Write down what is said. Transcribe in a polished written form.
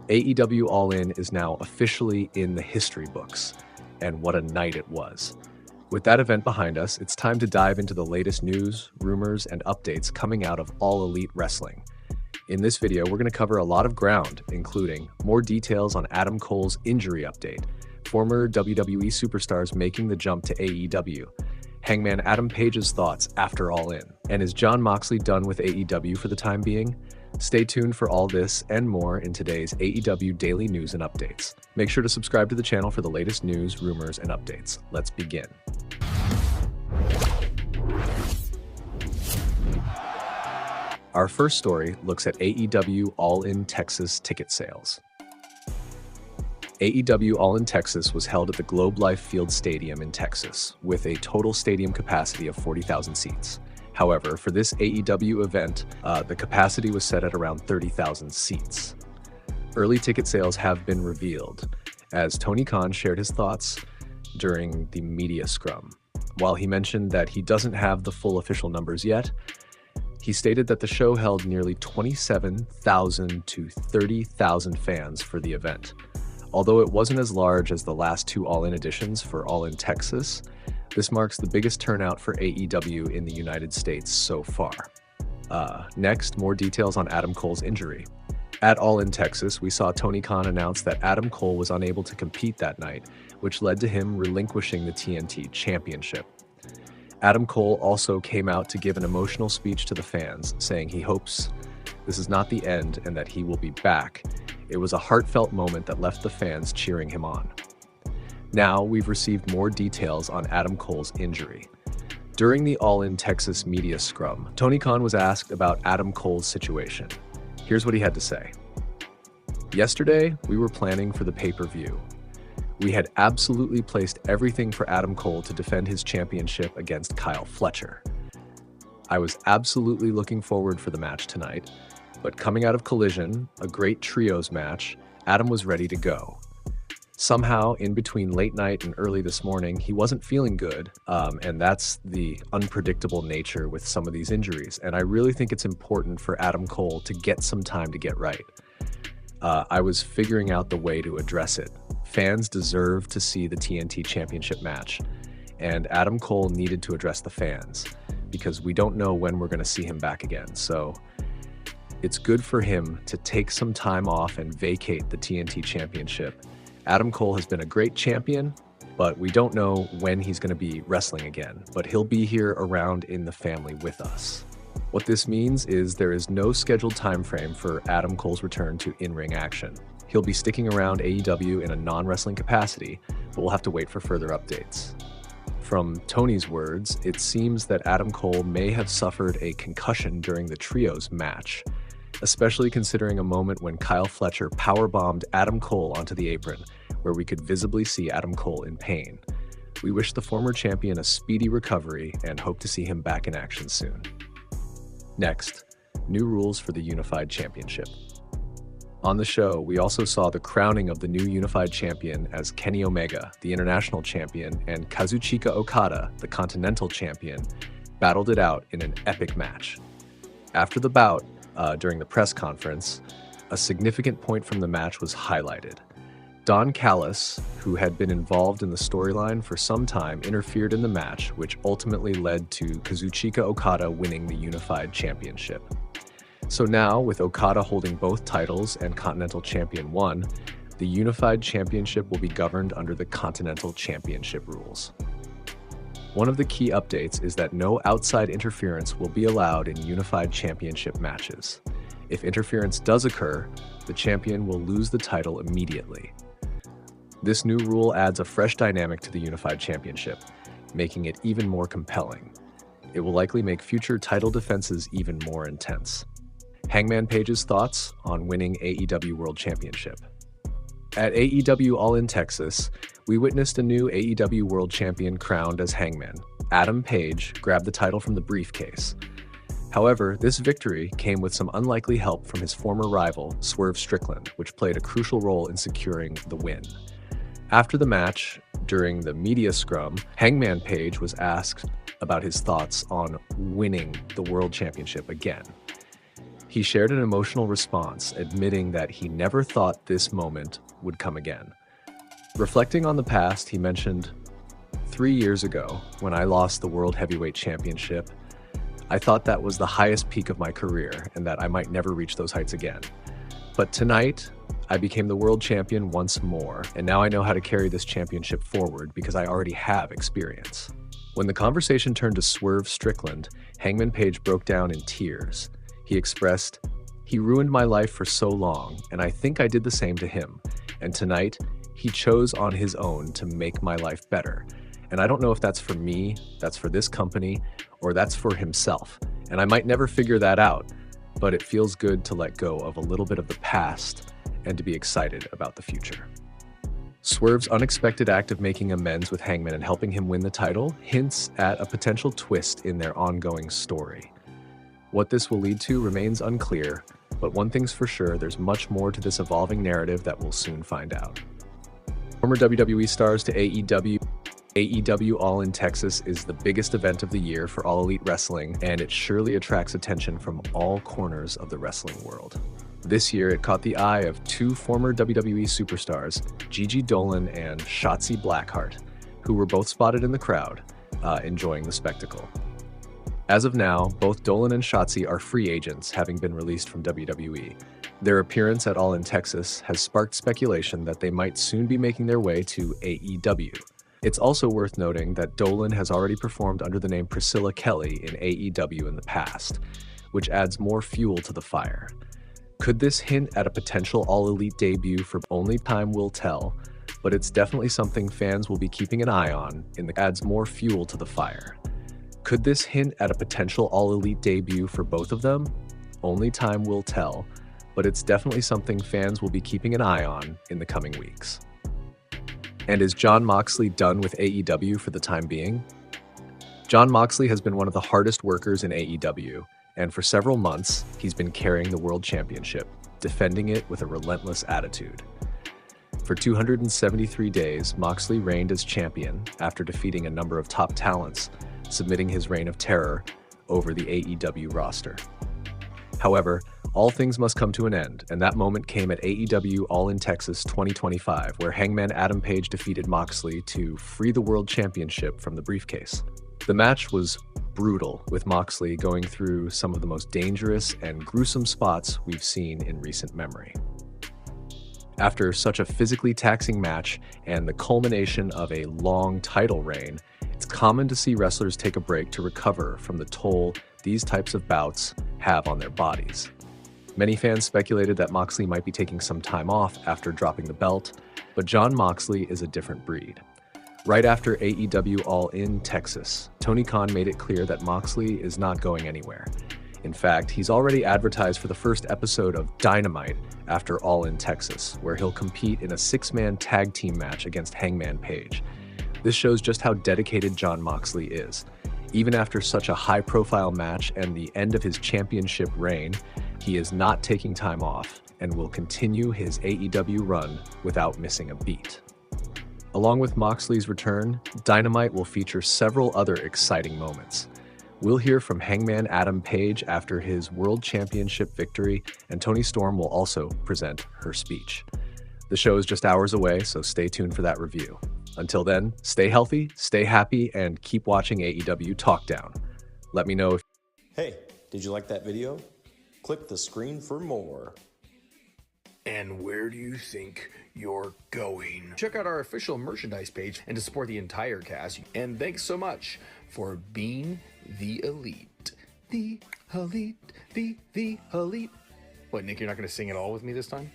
AEW AllIn is now officially in the history books, and what a night it was. With that event behind us, it's time to dive into the latest news, rumors, and updates coming out of All Elite Wrestling. In this video, we're going to cover a lot of ground, including more details on Adam Cole's injury update, former WWE superstars making the jump to AEW, Hangman Adam Paige's thoughts after All In, and is Jon Moxley done with AEW for the time being? Stay tuned for all this and more in today's AEW Daily News and Updates. Make sure to subscribe to the channel for the latest news, rumors, and updates. Let's begin. Our first story looks at AEW All-In Texas ticket sales. AEW All-In Texas was held at the Globe Life Field Stadium in Texas, with a total stadium capacity of 40,000 seats. However, for this AEW event, the capacity was set at around 30,000 seats. Early ticket sales have been revealed, as Tony Khan shared his thoughts during the media scrum. While he mentioned that he doesn't have the full official numbers yet, he stated that the show held nearly 27,000 to 30,000 fans for the event. Although it wasn't as large as the last two All-In editions for All-In Texas, this marks the biggest turnout for AEW in the United States so far. Next, more details on Adam Cole's injury. At All-In Texas, we saw Tony Khan announce that Adam Cole was unable to compete that night, which led to him relinquishing the TNT Championship. Adam Cole also came out to give an emotional speech to the fans, saying he hopes this is not the end and that he will be back. It was a heartfelt moment that left the fans cheering him on. Now we've received more details on Adam Cole's injury. During the All-In Texas media scrum, Tony Khan was asked about Adam Cole's situation. Here's what he had to say. Yesterday, we were planning for the pay-per-view. We had absolutely placed everything for Adam Cole to defend his championship against Kyle Fletcher. I was absolutely looking forward for the match tonight, but coming out of Collision, a great trios match, Adam was ready to go. Somehow, in between late night and early this morning, he wasn't feeling good, and that's the unpredictable nature with some of these injuries. And I really think it's important for Adam Cole to get some time to get right. I was figuring out the way to address it. Fans deserve to see the TNT Championship match, and Adam Cole needed to address the fans, because we don't know when we're going to see him back again. So it's good for him to take some time off and vacate the TNT Championship. Adam Cole has been a great champion, but we don't know when he's going to be wrestling again, but he'll be here around in the family with us. What this means is there is no scheduled time frame for Adam Cole's return to in-ring action. He'll be sticking around AEW in a non-wrestling capacity, but we'll have to wait for further updates. From Tony's words, it seems that Adam Cole may have suffered a concussion during the trios match, especially considering a moment when Kyle Fletcher powerbombed Adam Cole onto the apron, where we could visibly see Adam Cole in pain. We wish the former champion a speedy recovery and hope to see him back in action soon. Next, new rules for the Unified Championship. On the show, we also saw the crowning of the new Unified Champion as Kenny Omega, the International Champion, and Kazuchika Okada, the Continental Champion, battled it out in an epic match. After the bout, during the press conference, a significant point from the match was highlighted. Don Callis, who had been involved in the storyline for some time, interfered in the match, which ultimately led to Kazuchika Okada winning the Unified Championship. So now, with Okada holding both titles and Continental Champion 1, the Unified Championship will be governed under the Continental Championship rules. One of the key updates is that no outside interference will be allowed in Unified Championship matches. If interference does occur, the champion will lose the title immediately. This new rule adds a fresh dynamic to the Unified Championship, making it even more compelling. It will likely make future title defenses even more intense. Hangman Paige's thoughts on winning AEW World Championship. At AEW All-In Texas, we witnessed a new AEW World Champion crowned as Hangman. Adam Page grabbed the title from the briefcase. However, this victory came with some unlikely help from his former rival, Swerve Strickland, which played a crucial role in securing the win. After the match, during the media scrum, Hangman Page was asked about his thoughts on winning the World Championship again. He shared an emotional response, admitting that he never thought this moment would come again. Reflecting on the past, he mentioned, 3 years ago, when I lost the World Heavyweight Championship, I thought that was the highest peak of my career and that I might never reach those heights again. But tonight, I became the world champion once more, and now I know how to carry this championship forward because I already have experience. When the conversation turned to Swerve Strickland, Hangman Page broke down in tears. He expressed, "He ruined my life for so long, and I think I did the same to him. And tonight, he chose on his own to make my life better. And I don't know if that's for me, that's for this company, or that's for himself. And I might never figure that out, but it feels good to let go of a little bit of the past and to be excited about the future." Swerve's unexpected act of making amends with Hangman and helping him win the title hints at a potential twist in their ongoing story. What this will lead to remains unclear, but one thing's for sure, there's much more to this evolving narrative that we'll soon find out. Former WWE stars to AEW. AEW AllIn Texas is the biggest event of the year for All Elite Wrestling, and it surely attracts attention from all corners of the wrestling world. This year, it caught the eye of two former WWE superstars, Gigi Dolan and Shotzi Blackheart, who were both spotted in the crowd, enjoying the spectacle. As of now, both Dolan and Shotzi are free agents, having been released from WWE. Their appearance at AllIn Texas has sparked speculation that they might soon be making their way to AEW. It's also worth noting that Dolan has already performed under the name Priscilla Kelly in AEW in the past, which adds more fuel to the fire. Could this hint at a potential All Elite debut? For only time will tell, but it's definitely something fans will be keeping an eye on adds more fuel to the fire. Could this hint at a potential All Elite debut for both of them? Only time will tell, but it's definitely something fans will be keeping an eye on in the coming weeks. And is Jon Moxley done with AEW for the time being? Jon Moxley has been one of the hardest workers in AEW, and for several months, he's been carrying the World Championship, defending it with a relentless attitude. For 273 days, Moxley reigned as champion after defeating a number of top talents, submitting his reign of terror over the AEW roster. However, all things must come to an end, and that moment came at AEW AllIn Texas 2025, where Hangman Adam Page defeated Moxley to free the World Championship from the briefcase. The match was brutal, with Moxley going through some of the most dangerous and gruesome spots we've seen in recent memory. After such a physically taxing match and the culmination of a long title reign, it's common to see wrestlers take a break to recover from the toll these types of bouts have on their bodies. Many fans speculated that Moxley might be taking some time off after dropping the belt, but Jon Moxley is a different breed. Right after AEW AllIn Texas, Tony Khan made it clear that Moxley is not going anywhere. In fact, he's already advertised for the first episode of Dynamite after AllIn Texas, where he'll compete in a 6-man tag team match against Hangman Page. This shows just how dedicated Jon Moxley is. Even after such a high-profile match and the end of his championship reign, he is not taking time off and will continue his AEW run without missing a beat. Along with Moxley's return, Dynamite will feature several other exciting moments. We'll hear from Hangman Adam Page after his World Championship victory, and Toni Storm will also present her speech. The show is just hours away, so stay tuned for that review. Until then, stay healthy, stay happy, and keep watching AEW TalkDown. Let me know if... Hey, did you like that video? Click the screen for more. And where do you think you're going? Check out our official merchandise page and to support the entire cast. And thanks so much for being the elite. The elite, the elite. What, Nick, you're not going to sing it all with me this time?